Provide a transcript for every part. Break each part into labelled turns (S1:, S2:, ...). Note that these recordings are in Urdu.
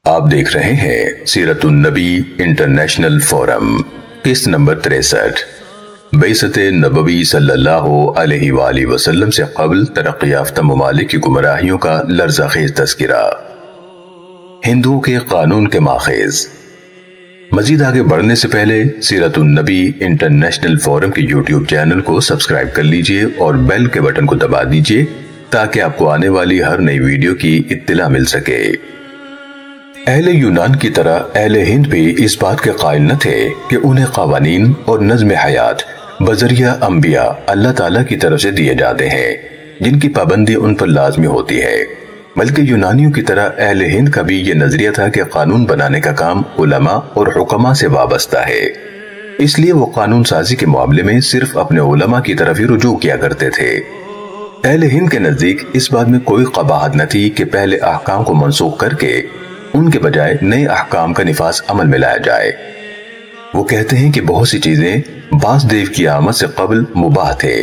S1: آپ دیکھ رہے ہیں سیرت النبی انٹرنیشنل فورم، قسط نمبر 63، بعثت نبوی صلی اللہ علیہ وآلہ وسلم سے قبل ترقی یافتہ ممالک کی گمراہیوں کا لرزہ خیز تذکرہ۔ ہندوؤں کے قانون کے ماخذ۔ مزید آگے بڑھنے سے پہلے سیرت النبی انٹرنیشنل فورم کے یوٹیوب چینل کو سبسکرائب کر لیجئے اور بیل کے بٹن کو دبا دیجئے تاکہ آپ کو آنے والی ہر نئی ویڈیو کی اطلاع مل سکے۔ اہل یونان کی طرح اہل ہند بھی اس بات کے قائل نہ تھے کہ انہیں قوانین اور نظم حیات بذریعہ انبیاء اللہ تعالیٰ کی طرف سے دیے جاتے ہیں جن کی پابندی ان پر لازمی ہوتی ہے، بلکہ یونانیوں کی طرح اہل ہند کا بھی یہ نظریہ تھا کہ قانون بنانے کا کام علماء اور حکماء سے وابستہ ہے، اس لیے وہ قانون سازی کے معاملے میں صرف اپنے علماء کی طرف ہی رجوع کیا کرتے تھے۔ اہل ہند کے نزدیک اس بات میں کوئی قباحت نہ تھی کہ پہلے احکام کو منسوخ کر کے ان کے بجائے نئے احکام کا نفاذ عمل میں لایا جائے۔ وہ کہتے ہیں کہ بہت سی چیزیں باس دیو کی آمد سے قبل مباح تھے،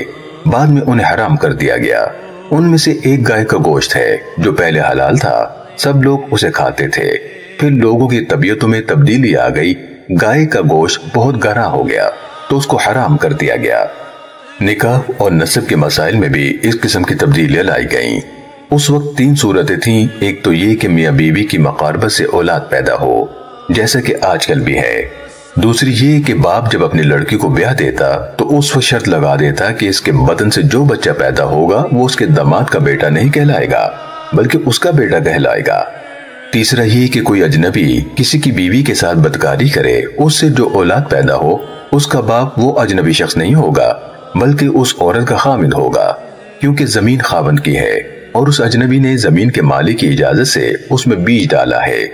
S1: بعد میں انہیں حرام کر دیا گیا۔ ان میں سے ایک گائے کا گوشت ہے جو پہلے حلال تھا، سب لوگ اسے کھاتے تھے، پھر لوگوں کی طبیعتوں میں تبدیلی آ گئی، گائے کا گوشت بہت گراں ہو گیا تو اس کو حرام کر دیا گیا۔ نکاح اور نسب کے مسائل میں بھی اس قسم کی تبدیلیاں لائی گئیں۔ اس وقت 3 صورتیں تھیں، ایک تو یہ کہ میاں بیوی کی مقاربت سے اولاد پیدا ہو جیسا کہ آج کل بھی ہے، دوسری یہ کہ باپ جب اپنی لڑکی کو بیاہ دیتا تو اس وقت شرط لگا دیتا کہ اس کے بدن سے جو بچہ پیدا ہوگا وہ اس کے داماد کا بیٹا نہیں کہلائے گا بلکہ اس کا بیٹا کہلائے گا، تیسرا یہ کہ کوئی اجنبی کسی کی بیوی کے ساتھ بدکاری کرے، اس سے جو اولاد پیدا ہو اس کا باپ وہ اجنبی شخص نہیں ہوگا بلکہ اس عورت کا خامند ہوگا، کیونکہ زمین خاوند کی ہے اور اس اجنبی نے زمین کے مالک کی اجازت سے اس میں بیج ڈالا ہے،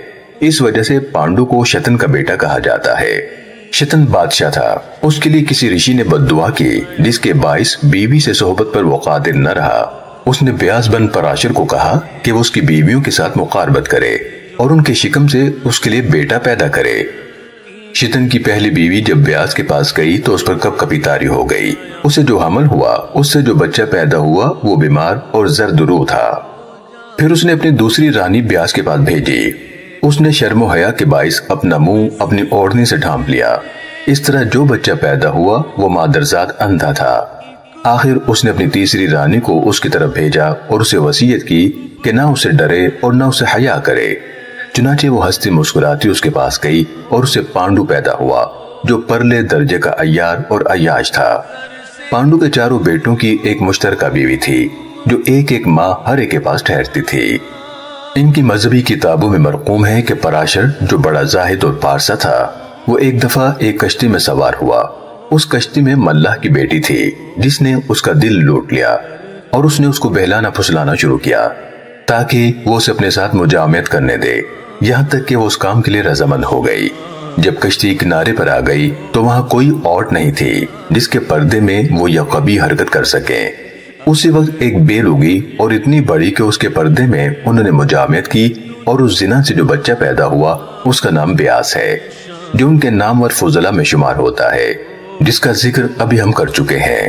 S1: اس وجہ سے پانڈو کو شتن کا بیٹا کہا جاتا ہے۔ شتن بادشاہ تھا، اس کے لیے کسی رشی نے بد دعا کی جس کے باعث بیوی سے صحبت پر وہ قادر نہ رہا۔ اس نے بیاس بن پراشر کو کہا کہ وہ اس کی بیویوں کے ساتھ مقاربت کرے اور ان کے شکم سے اس کے لیے بیٹا پیدا کرے۔ شتن کی پہلی بیوی جب بیاس کے پاس گئی تو اس پر کپ کپی طاری ہو گئی، اسے جو حمل ہوا اس سے جو بچہ پیدا ہوا وہ بیمار اور زرد رو تھا۔ پھر اس نے اپنی دوسری رانی بیاس کے پاس بھیجی، اس نے شرم و حیا کے باعث اپنا منہ اپنی اوڑھنی سے ڈھانپ لیا، اس طرح جو بچہ پیدا ہوا وہ مادرزاد اندھا تھا۔ آخر اس نے اپنی تیسری رانی کو اس کی طرف بھیجا اور اسے وصیت کی کہ نہ اسے ڈرے اور نہ اسے حیا کرے، چنانچہ وہ ہنستی مسکراتی اس کے پاس گئی اور اسے پانڈو پیدا ہوا جو پرلے درجے کا عیار اور عیاش تھا۔ پانڈو کے چاروں بیٹوں کی ایک مشترکہ بیوی تھی جو ایک ماہ ہر ایک کے پاس ٹھہرتی تھی۔ ان کی مذہبی کتابوں میں مرقوم ہے کہ پراشر جو بڑا زاہد اور پارسا تھا وہ ایک دفعہ ایک کشتی میں سوار ہوا، اس کشتی میں ملح کی بیٹی تھی جس نے اس کا دل لوٹ لیا اور اس نے اس کو بہلانا پھسلانا شروع کیا تاکہ وہ اسے اپنے ساتھ مجامعت کرنے دے، یہاں تک کہ وہ اس کام کے لیے رضامند ہو گئی۔ جب کشتی کنارے پر آ گئی تو وہاں کوئی عورت نہیں تھی جس کے پردے میں وہ یہ قبیح حرکت کر سکیں۔ اسی وقت ایک بیل اگی اور اتنی بڑی کہ اس کے پردے میں انہوں نے مجامعت کی اور اس زنا سے جو بچہ پیدا ہوا اس کا نام بیاس ہے جو ان کے نامور فضلہ میں شمار ہوتا ہے جس کا ذکر ابھی ہم کر چکے ہیں۔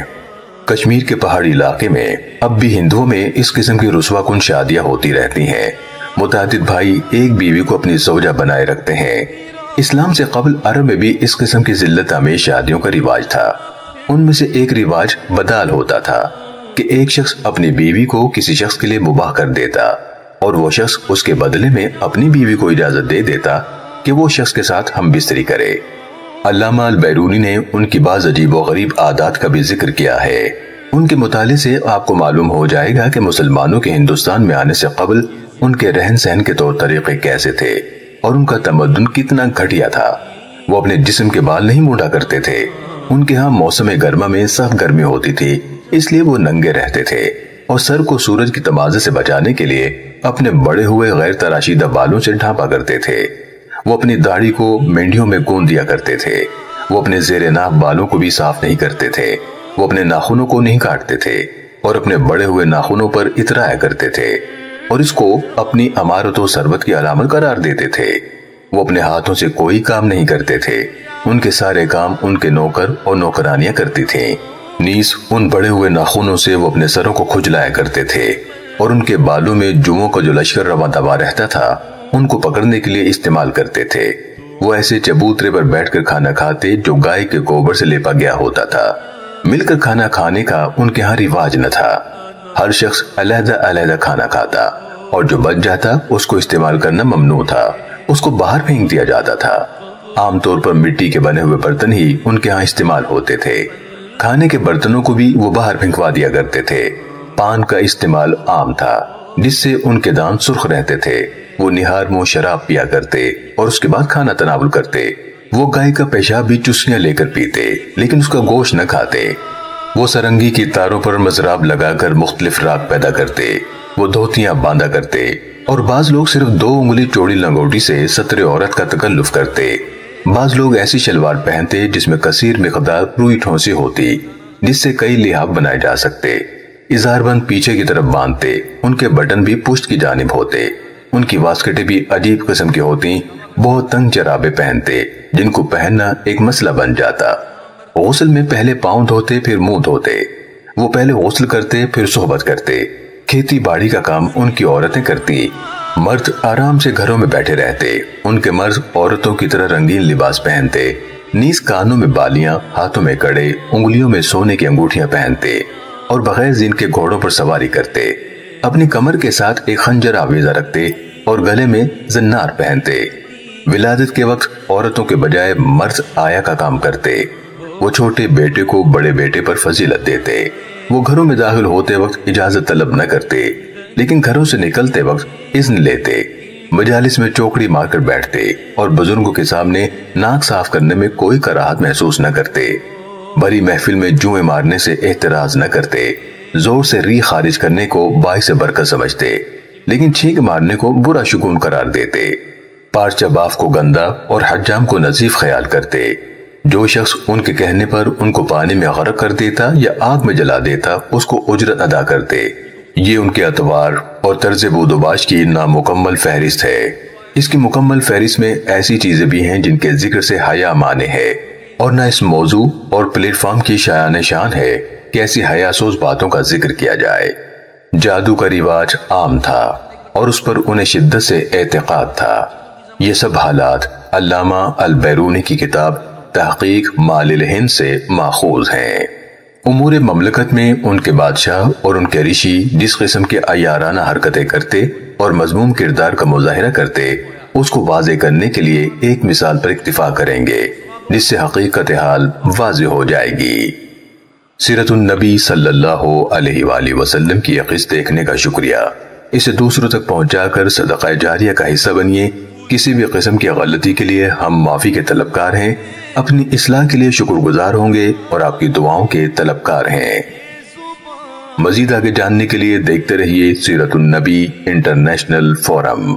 S1: کشمیر کے پہاڑی علاقے میں اب بھی ہندوؤں میں اس قسم کی رسوا کن شادیاں ہوتی رہتی ہیں، متعدد بھائی ایک بیوی کو اپنی زوجہ بنائے رکھتے ہیں۔ اسلام سے قبل عرب میں بھی اس قسم کی ذلت آمیز شادیوں کا رواج تھا، ان میں سے ایک رواج بدال ہوتا تھا کہ ایک شخص اپنی بیوی کو کسی شخص کے لیے مباح کر دیتا اور وہ شخص اس کے بدلے میں اپنی بیوی کو اجازت دے دیتا کہ وہ شخص کے ساتھ ہم بستری کرے۔ علامہ البیرونی نے ان کی بعض عجیب و غریب عادات کا بھی ذکر کیا ہے۔ ان کے مطالعے سے آپ کو معلوم ہو جائے گا کہ مسلمانوں کے ہندوستان میں آنے سے قبل ان کے رہن سہن کے طور طریقے کیسے تھے اور ان کا تمدن کتنا گھٹیا تھا۔ وہ اپنے جسم کے بال نہیں مونڈا کرتے تھے، ان کے ہاں موسم گرما میں سخت گرمی ہوتی تھی اس لیے وہ ننگے رہتے تھے اور سر کو سورج کی تمازے سے بچانے کے لیے اپنے بڑے ہوئے غیر تراشیدہ بالوں سے ڈھانپا کرتے تھے۔ وہ اپنی داڑھی کو مینڈیوں میں گون دیا کرتے تھے، وہ اپنے زیر ناک بالوں کو بھی صاف نہیں کرتے تھے، وہ اپنے ناخنوں کو نہیں کاٹتے تھے اور اپنے بڑے ہوئے ناخنوں پر اترایا کرتے تھے اور اس کو اپنی امارت و ثروت کی علامت قرار دیتے تھے۔ وہ اپنے ہاتھوں سے کوئی کام نہیں کرتے تھے، ان کے سارے کام ان کے نوکر اور نوکرانیاں کرتی تھیں۔ نیز ان بڑے ہوئے ناخنوں سے وہ اپنے سروں کو کھجلایا کرتے تھے اور ان کے بالوں میں جوؤں کا جو لشکر رواں دوا رہتا تھا ان کو پکڑنے کے لیے استعمال کرتے تھے۔ وہ ایسے چبوترے پر بیٹھ کر کھانا کھاتے جو گائے کے گوبر سے لیپا گیا ہوتا تھا۔ مل کر کھانا کھانے کا ان کے ہاں رواج نہ تھا۔ ہر شخص علیحدہ علیحدہ کھانا کھاتا اور جو بچ جاتا اس کو استعمال کرنا ممنوع تھا، اس کو باہر پھینک دیا جاتا تھا۔ عام طور پر مٹی کے بنے ہوئے برتن ہی ان کے ہاں استعمال ہوتے تھے۔ کھانے کے برتنوں کو بھی وہ باہر پھینکوا دیا کرتے تھے۔ پان کا استعمال عام تھا جس سے ان کے دانت سرخ رہتے تھے۔ وہ نہار منہ شراب پیا کرتے اور اس کے بعد کھانا تناول کرتے۔ وہ گائے کا پیشاب بھی چسکیاں لے کر پیتے لیکن اس کا گوشت نہ کھاتے۔ وہ سرنگی کی تاروں پر مضراب لگا کر مختلف راگ پیدا کرتے۔ وہ دھوتیاں باندھا کرتے اور بعض لوگ صرف 2 انگلی چوڑی لنگوٹی سے ستر عورت کا تکلف کرتے۔ بعض لوگ ایسی شلوار پہنتے جس میں کثیر مقدار روئی ٹھونسی ہوتی جس سے کئی لحاف بنائے جا سکتے۔ ازار بند پیچھے کی طرف باندھتے، ان کے بٹن بھی پشت کی جانب ہوتے۔ ان کی واسکٹیں بھی عجیب قسم کی ہوتی۔ بہت تنگ جرابے پہنتے جن کو پہننا ایک مسئلہ بن جاتا۔ غسل میں پہلے پاؤں دھوتے پھر منہ دھوتے۔ وہ پہلے غسل کرتے پھر صحبت کرتے۔ کھیتی باڑی کا کام ان کی عورتیں کرتی۔ مرد آرام سے گھروں میں بیٹھے رہتے۔ ان کے مرد عورتوں کی طرح رنگین لباس پہنتے، نیز کانوں میں بالیاں، ہاتھوں میں کڑے، انگلیوں میں سونے کی انگوٹھیاں پہنتے اور بغیر زین کے گھوڑوں پر سواری کرتے۔ اپنی کمر کے ساتھ ایک خنجر آویزہ رکھتے اور گلے میں زنار پہنتے۔ ولادت کے وقت عورتوں کے بجائے مرد آیا کا کام کرتے۔ وہ چھوٹے بیٹے کو بڑے بیٹے پر فضیلت دیتے۔ وہ گھروں میں داخل ہوتے وقت اجازت طلب نہ کرتے لیکن گھروں سے نکلتے وقت اذن لیتے۔ مجالس میں چوکڑی مار کر بیٹھتے اور بزرگوں کے سامنے ناک صاف کرنے میں کوئی کراہت محسوس نہ کرتے۔ بڑی محفل میں جوئیں مارنے سے اعتراض نہ کرتے۔ زور سے ری خارج کرنے کو باعث برکت سمجھتے لیکن چھینک مارنے کو برا شگون قرار دیتے۔ پارچہ باف کو گندا اور حجام کو نظیف خیال کرتے۔ جو شخص ان کے کہنے پر ان کو پانی میں غرق کر دیتا یا آگ میں جلا دیتا اس کو اجرت ادا کرتے۔ یہ ان کے اطوار اور طرز بود و باش کی نامکمل فہرست ہے۔ اس کی مکمل فہرست میں ایسی چیزیں بھی ہیں جن کے ذکر سے حیا مانے ہے اور نہ اس موضوع اور پلیٹ فارم کی شایان شان ہے کہ ایسی حیاسوز باتوں کا ذکر کیا جائے۔ جادو کا رواج عام تھا اور اس پر انہیں شدت سے اعتقاد تھا۔ یہ سب حالات علامہ البیرونی کی کتاب تحقیق مال الہند سے ماخوذ ہیں۔ امور مملکت میں ان کے بادشاہ اور ان کے رشی جس قسم کے عیارانہ حرکتیں کرتے اور مذموم کردار کا مظاہرہ کرتے اس کو واضح کرنے کے لیے ایک مثال پر اکتفا کریں گے جس سے حقیقت حال واضح ہو جائے گی۔ سیرت النبی صلی اللہ علیہ وآلہ وسلم کی یہ قسط دیکھنے کا شکریہ۔ اسے دوسروں تک پہنچا کر صدقہ جاریہ کا حصہ بنیے۔ کسی بھی قسم کی غلطی کے لیے ہم معافی کے طلبکار ہیں، اپنی اصلاح کے لیے شکر گزار ہوں گے اور آپ کی دعاؤں کے طلبکار ہیں۔ مزید آگے جاننے کے لیے دیکھتے رہیے سیرت النبی انٹرنیشنل فورم۔